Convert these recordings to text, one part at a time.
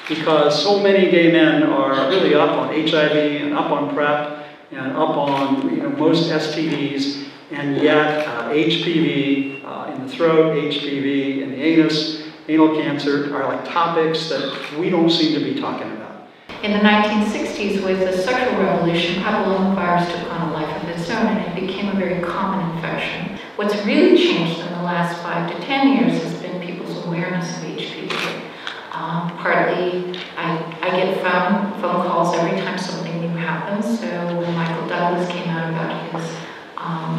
Because so many gay men are really up on HIV and up on PrEP and up on most STDs, and yet HPV in the throat, HPV in the anus, anal cancer are like topics that we don't seem to be talking about. In the 1960s, with the sexual revolution, papillomavirus took on a life of its own and it became a very common infection. What's really changed in the last 5 to 10 years has been people's awareness of HPV. Partly, I get phone calls every time something new happens. So when Michael Douglas came out about his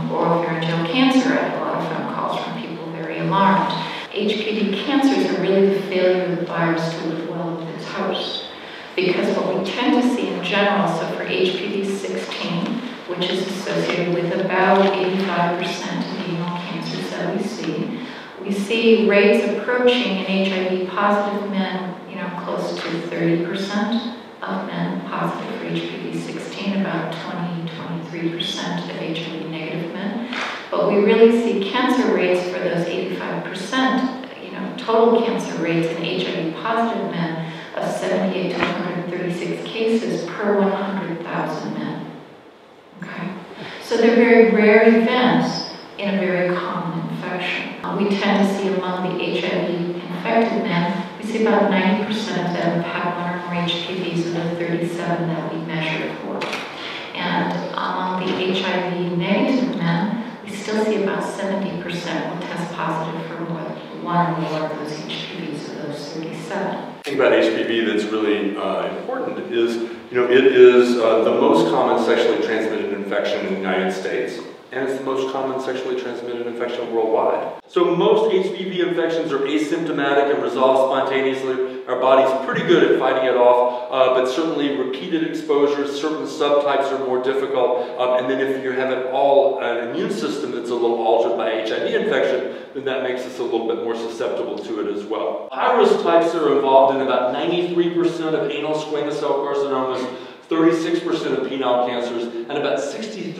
oropharyngeal cancer, I had a lot of phone calls from people very alarmed. HPV cancers are really the failure of the virus to live well with its host. Because what we tend to see in general, so for HPV 16, which is associated with about 85% of anal cancers that we see rates approaching in HIV positive men, close to 30% of men positive for HPV 16, about 20–23% of HIV negative men. But we really see cancer rates for those 85%, total cancer rates in HIV positive men of 78 to 136 cases per 100,000 men. Okay? So they're very rare events in a very common infection. We tend to see among the HIV infected men, we see about 90% of them have had one or more HPVs of the 37 that we measure for. And among the HIV negative men, we still see about 70% will test positive for one or more of those HPVs of those 37. The thing about HPV that's really important is, it is the most common sexually transmitted infection in the United States, and it's the most common sexually transmitted infection worldwide. So most HPV infections are asymptomatic and resolve spontaneously. Our body's pretty good at fighting it off, but certainly repeated exposures, certain subtypes are more difficult, and then if you have an immune system that's a little altered by HIV infection, then that makes us a little bit more susceptible to it as well. Virus types are involved in about 93% of anal squamous cell carcinomas, 36% of penile cancers, and about 63%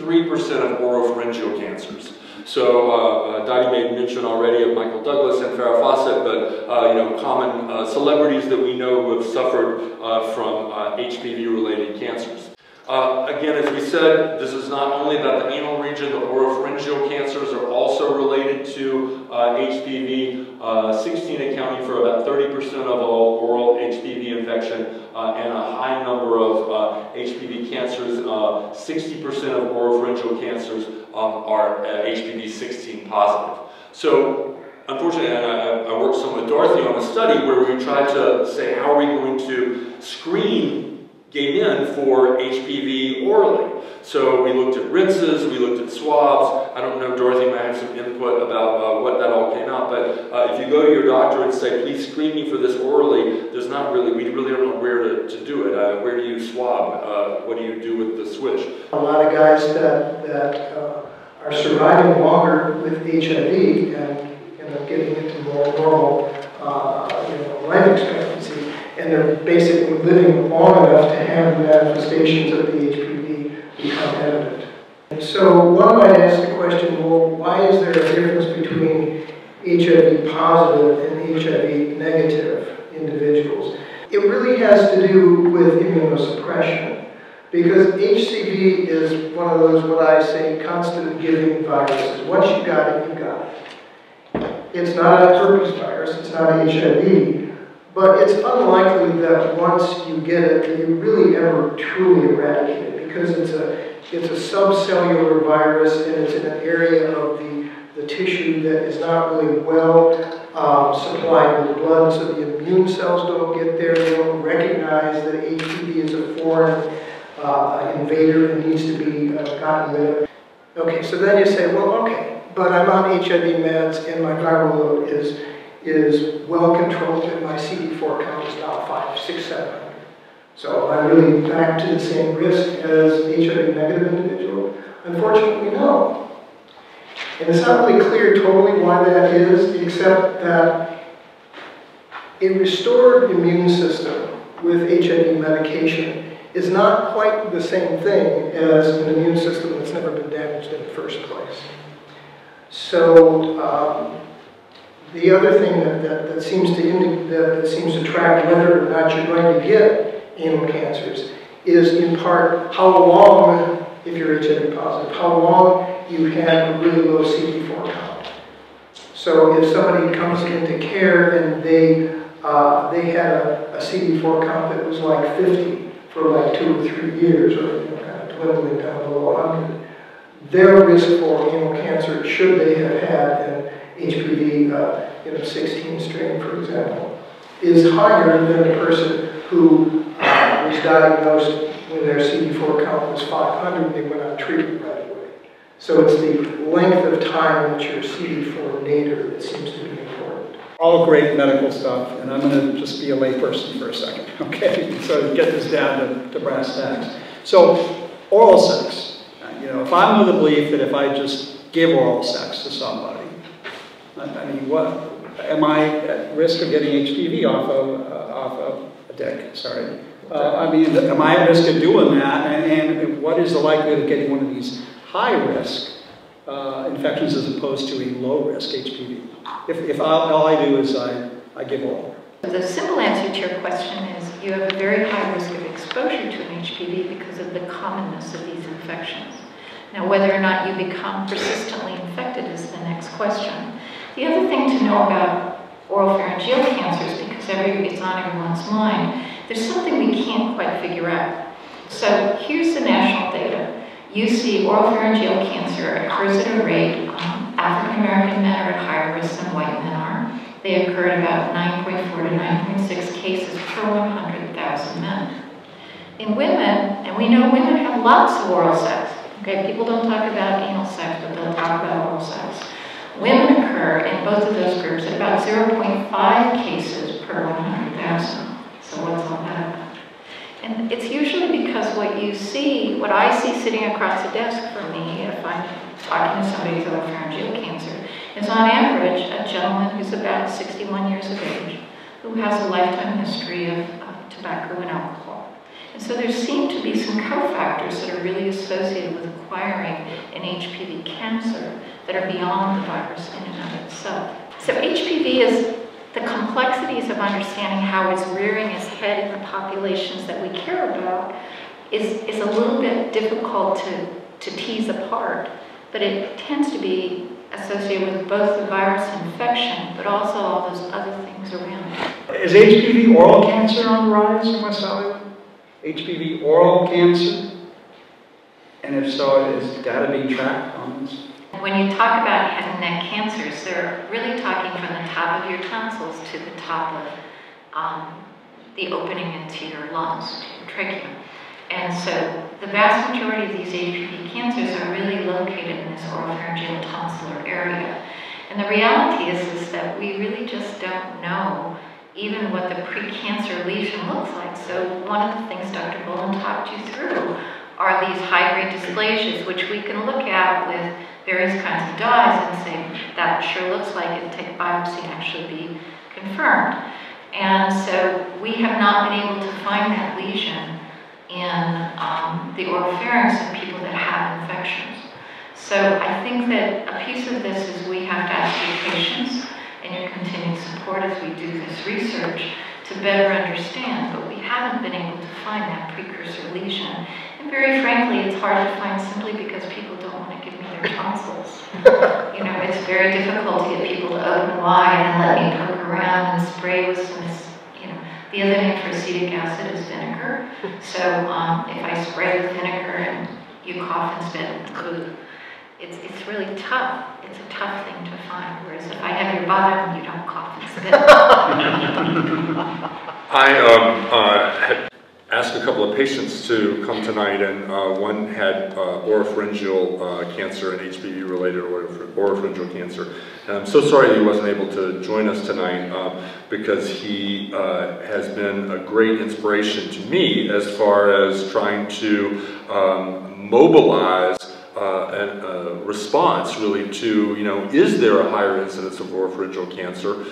of oropharyngeal cancers. So Dottie made mention already of Michael Douglas and Farrah Fawcett, but common celebrities that we know who have suffered from HPV-related cancers. Again, as we said, this is not only about the anal region, the oropharyngeal cancers are also related to HPV, 16 accounting for about 30% of all oral HPV infection, and a high number of HPV cancers, 60% of oropharyngeal cancers are HPV 16 positive. So, unfortunately, I worked some with Dorothy on a study where we tried to say, how are we going to screen gay men for HPV orally? So we looked at rinses, we looked at swabs. I don't know, Dorothy might have some input about what that all came out, but if you go to your doctor and say, please screen me for this orally, we really don't know where to do it. Where do you swab? What do you do with the switch? A lot of guys that are surviving longer with HIV and end up getting into more normal life expectancy, and they're basically living long enough to have the manifestations of the HPV become evident. And so one might ask the question, well, why is there a difference between HIV positive and HIV negative individuals? It really has to do with immunosuppression, because HCV is one of those, what I say, constant giving viruses. Once you got it, you got it. It's not a herpes virus, it's not HIV, but it's unlikely that once you get it, that you really ever truly eradicate it, because it's a subcellular virus and it's in an area of the tissue that is not really well supplied with blood, so the immune cells don't get there, they don't recognize that HPV is a foreign invader and needs to be gotten rid of. Okay, so then you say, well, okay, but I'm on HIV meds and my viral load is is well controlled, and my CD4 count is now 500, 600, 700. So am I really back to the same risk as HIV negative individual? Unfortunately, no. And it's not really clear totally why that is, except that a restored immune system with HIV medication is not quite the same thing as an immune system that's never been damaged in the first place. So the other thing that seems to track whether or not you're going to get anal cancers is in part how long, if you're HIV positive, how long you had a really low CD4 count. So if somebody comes into care and they had a CD4 count that was like 50 for like 2 or 3 years, or kind of dwindling down below 100, their risk for anal cancer, should they have had an HPV 16 strain, for example, is higher than a person who was diagnosed when their CD4 count was 500 and they went on treatment right away. So it's the length of time that you're CD4 nadir that seems to be important. All great medical stuff, and I'm going to just be a layperson for a second, okay? So get this down to brass tacks. So oral sex. If I'm of the belief that if I just give oral sex to somebody, I mean, what am I at risk of getting HPV off of a dick? Sorry. I mean, am I at risk of doing that? And what is the likelihood of getting one of these high-risk infections as opposed to a low-risk HPV? If all I do is I give oral. The simple answer to your question is you have a very high risk of exposure to an HPV because of the commonness of these infections. Now, whether or not you become persistently infected is the next question. The other thing to know about oropharyngeal cancers, because it's on everyone's mind, there's something we can't quite figure out. So here's the national data. You see oropharyngeal cancer occurs at a rate, African American men are at higher risk than white men are. They occur at about 9.4 to 9.6 cases per 100,000 men. In women, and we know women have lots of oral sex. Okay, people don't talk about anal sex, but they'll talk about oral sex. Women occur in both of those groups at about 0.5 cases per 100,000. So what's all that about? And it's usually because what I see sitting across the desk from me, if I'm talking to somebody with oropharyngeal cancer, is on average a gentleman who's about 61 years of age, who has a lifetime history of tobacco and alcohol. And so there seem to be some cofactors that are really associated with acquiring an HPV cancer that are beyond the virus in and of itself. So HPV is the complexities of understanding how it's rearing its head in the populations that we care about is a little bit difficult to tease apart, but it tends to be associated with both the virus infection, but also all those other things around it. Is HPV oral cancer on the rise in West Hollywood? HPV oral cancer? And if so, is data being tracked on this? When you talk about head and neck cancers, they're really talking from the top of your tonsils to the top of the opening into your lungs, your trachea. And so the vast majority of these HPV cancers are really located in this oropharyngeal tonsillar area. And the reality is that we really just don't know even what the precancer lesion looks like. So one of the things Dr. Bullen talked you through are these high-grade dysplasias, which we can look at with various kinds of dyes and say, that sure looks like it, take a biopsy and actually be confirmed. And so we have not been able to find that lesion in the oropharynx in people that have infections. So I think that a piece of this is we have to ask your patients and your continued support as we do this research to better understand, but we haven't been able to find that precursor lesion. And very frankly, it's hard to find simply because people don't want to give me their tonsils. It's very difficult to get people to open wide and let me poke around and spray with some, the other name for acetic acid is vinegar. So if I spray with vinegar and you cough and spit, it's really tough. It's a tough thing to find. Whereas if I have your bottom, you don't cough and spit. I had asked asked a couple of patients to come tonight, and one had oropharyngeal cancer and HPV-related oropharyngeal cancer. And I'm so sorry that he wasn't able to join us tonight because he has been a great inspiration to me as far as trying to mobilize a response really to, is there a higher incidence of oropharyngeal cancer,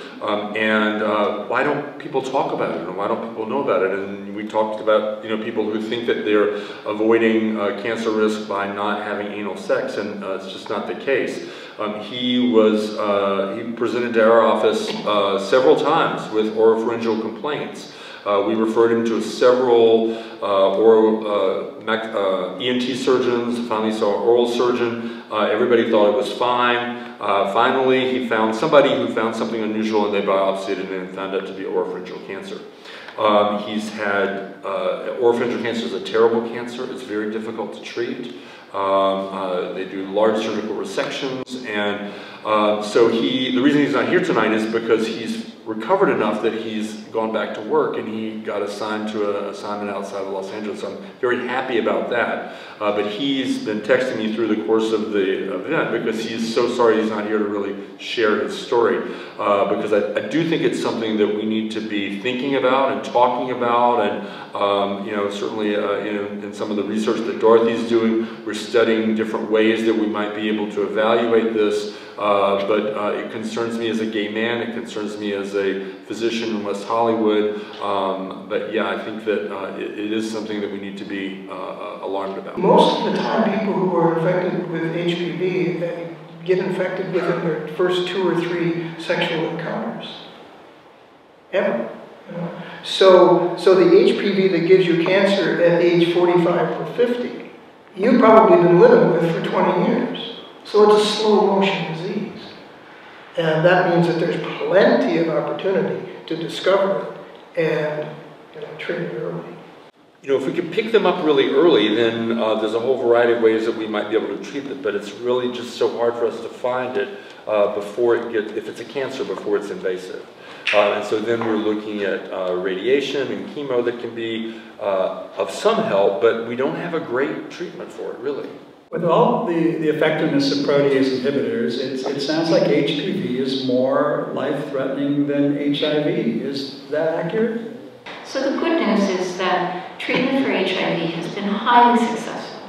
and why don't people talk about it, and why don't people know about it? And we talked about, people who think that they're avoiding cancer risk by not having anal sex, and it's just not the case. He presented to our office several times with oropharyngeal complaints. We referred him to several ENT surgeons, finally saw an oral surgeon. Everybody thought it was fine. Finally, he found somebody who found something unusual, and they biopsied it and found out to be oropharyngeal cancer. He's had, oropharyngeal cancer is a terrible cancer. It's very difficult to treat. They do large surgical resections, and so the reason he's not here tonight is because he's recovered enough that he's gone back to work, and he got assigned to an assignment outside of Los Angeles. So I'm very happy about that. But he's been texting me through the course of the event because he's so sorry he's not here to really share his story. Because I do think it's something that we need to be thinking about and talking about, and certainly in some of the research that Dorothy's doing, we're studying different ways that we might be able to evaluate this. But it concerns me as a gay man, it concerns me as a physician in West Hollywood, but yeah, I think that it is something that we need to be alarmed about. Most of the time, people who are infected with HPV get infected within their first 2 or 3 sexual encounters, ever. So the HPV that gives you cancer at age 45 or 50, you've probably been living with for 20 years. So it's a slow motion disease. And that means that there's plenty of opportunity to discover it and treat it early. If we could pick them up really early, then there's a whole variety of ways that we might be able to treat it, but it's really just so hard for us to find it before it gets, if it's a cancer, before it's invasive. And so then we're looking at radiation and chemo that can be of some help, but we don't have a great treatment for it, really. With all the effectiveness of protease inhibitors, it sounds like HPV is more life-threatening than HIV. Is that accurate? So the good news is that treatment for HIV has been highly successful.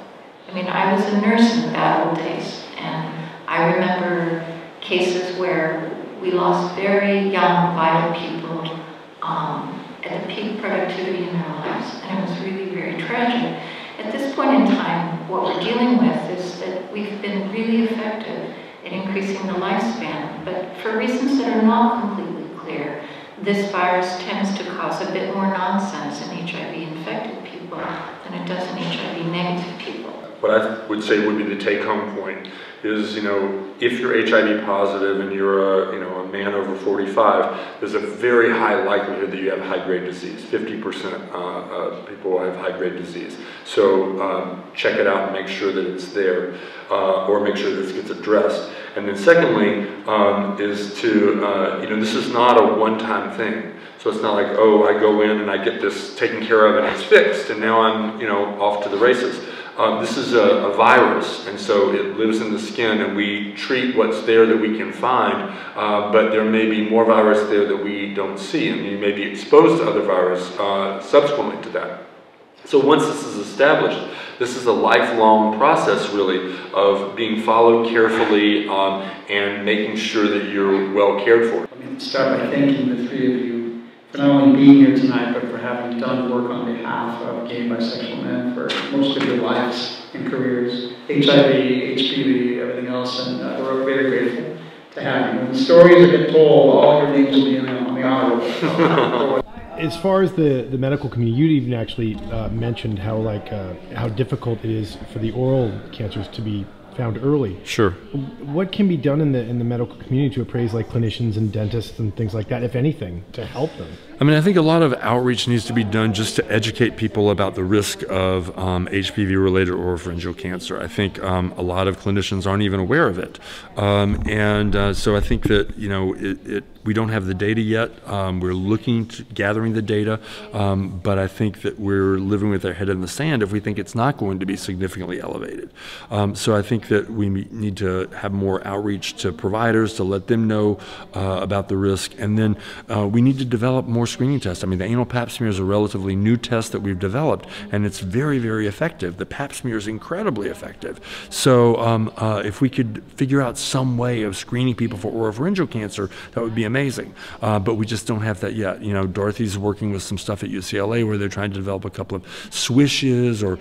I mean, I was a nurse in the bad old days, and I remember cases where we lost very young, vital people at the peak productivity in their lives, and it was really very tragic. At this point in time, what we're dealing with is that we've been really effective at increasing the lifespan, but for reasons that are not completely clear, this virus tends to cause a bit more nonsense in HIV-infected people than it does in HIV-negative people. What I would say would be the take-home point is, if you're HIV positive and you're a man over 45, there's a very high likelihood that you have high-grade disease. 50% people have high-grade disease. So check it out and make sure that it's there, or make sure that this gets addressed. And then secondly, is to, this is not a one-time thing. So it's not like, oh, I go in and I get this taken care of and it's fixed, and now I'm, off to the races. This is a virus, and so it lives in the skin, and we treat what's there that we can find, but there may be more virus there that we don't see, and you may be exposed to other virus subsequently to that. So once this is established, this is a lifelong process, really, of being followed carefully and making sure that you're well cared for. Let me start by thanking the three of you for not only being here tonight, but for having done work on behalf of gay and bisexual men for most of your lives and careers, HIV, HPV, everything else, and we're very grateful to have you. When the stories get told, all your names will be on the honor roll. As far as the medical community, you even actually mentioned how how difficult it is for the oral cancers to be found early. Sure. What can be done in the medical community to appraise clinicians and dentists and things like that, if anything, to help them? I mean, I think a lot of outreach needs to be done just to educate people about the risk of HPV-related oropharyngeal cancer. I think a lot of clinicians aren't even aware of it, so I think that We don't have the data yet. We're looking to gathering the data, but I think that we're living with our head in the sand if we think it's not going to be significantly elevated. So I think that we need to have more outreach to providers to let them know about the risk, and then we need to develop more screening tests. I mean, the anal pap smear is a relatively new test that we've developed, and it's very, very effective. The pap smear is incredibly effective. So if we could figure out some way of screening people for oropharyngeal cancer, that would be amazing. But we just don't have that yet. You know, Dorothy's working with some stuff at UCLA where they're trying to develop a couple of swishes, or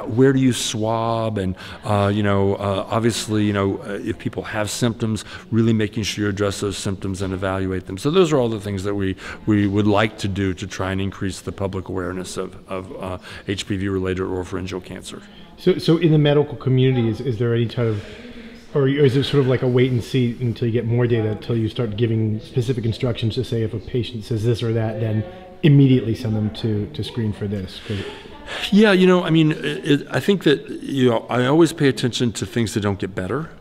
where do you swab, and obviously, if people have symptoms, really making sure you address those symptoms and evaluate them. So those are all the things that we would like to do to try and increase the public awareness of HPV-related oropharyngeal cancer. So in the medical community, is there any type of, or is it sort of like a wait and see until you get more data, until you start giving specific instructions to say if a patient says this or that, then immediately send them to screen for this? Yeah, I mean, I think that, I always pay attention to things that don't get better.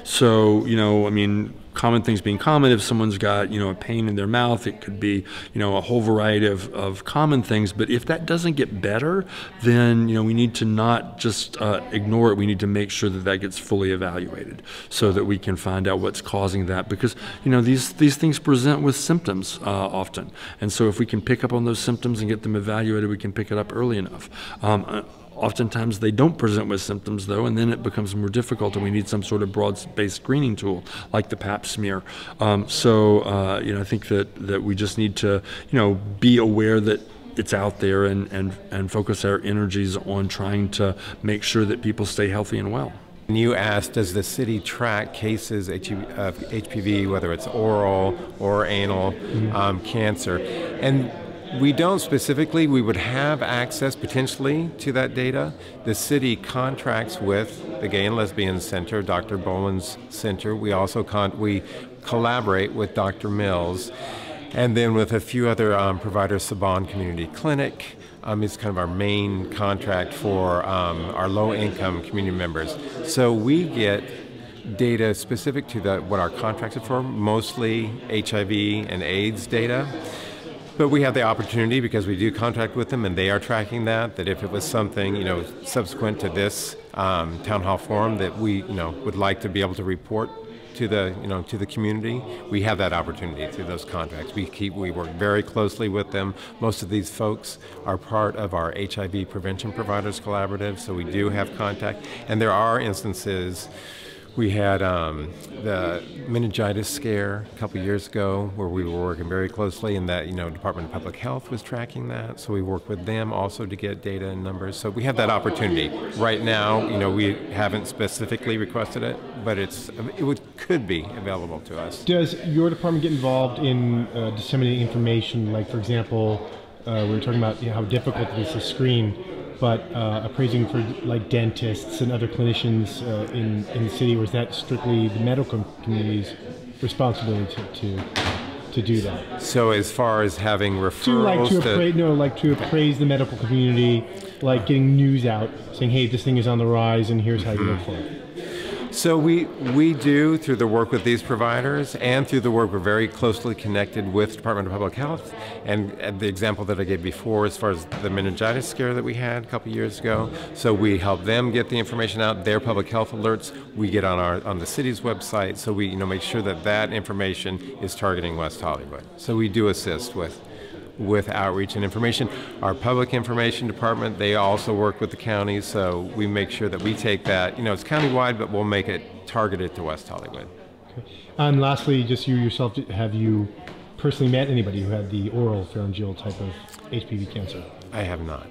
So, I mean, common things being common, if someone's got, a pain in their mouth, it could be, a whole variety of common things. But if that doesn't get better, then, we need to not just ignore it. We need to make sure that that gets fully evaluated so that we can find out what's causing that. Because, these things present with symptoms often. And so if we can pick up on those symptoms and get them evaluated, we can pick it up early enough. Oftentimes they don't present with symptoms, though, and then it becomes more difficult, and we need some sort of broad-based screening tool like the pap smear. I think that we just need to, be aware that it's out there and focus our energies on trying to make sure that people stay healthy and well. You asked, does the city track cases of HPV, whether it's oral or anal cancer? And we don't specifically. We would have access potentially to that data. The city contracts with the Gay and Lesbian Center, Dr. Bowen's center. We also we collaborate with Dr. Mills, and then with a few other providers. Saban Community Clinic is kind of our main contract for our low-income community members. So we get data specific to what our contracts are for, mostly HIV and AIDS data. But we have the opportunity, because we do contract with them and they are tracking that if it was something, subsequent to this town hall forum that we, would like to be able to report to the community, we have that opportunity through those contracts. We work very closely with them. Most of these folks are part of our HIV Prevention Providers Collaborative, so we do have contact. And there are instances. We had the meningitis scare a couple years ago where we were working very closely, and that, Department of Public Health was tracking that. So we worked with them also to get data and numbers. So we have that opportunity. Right now, we haven't specifically requested it, but it could be available to us. Does your department get involved in disseminating information? Like, for example, we were talking about how difficult it is to screen, but appraising for like dentists and other clinicians in the city, or is that strictly the medical community's responsibility to do that? So as far as having referrals to appraise the medical community, like getting news out saying, hey, this thing is on the rise and here's how you look for it. So we do, through the work with these providers and through the work, we're very closely connected with Department of Public Health. And the example that I gave before, as far as the meningitis scare that we had a couple years ago, so we help them get the information out, their public health alerts, we get on the city's website, so we make sure that information is targeting West Hollywood. So we do assist with outreach and information. Our public information department, they also work with the county, so we make sure that we take that, it's countywide, but we'll make it targeted to West Hollywood. Okay. And lastly, just you yourself, have you personally met anybody who had the oral pharyngeal type of HPV cancer? I have not.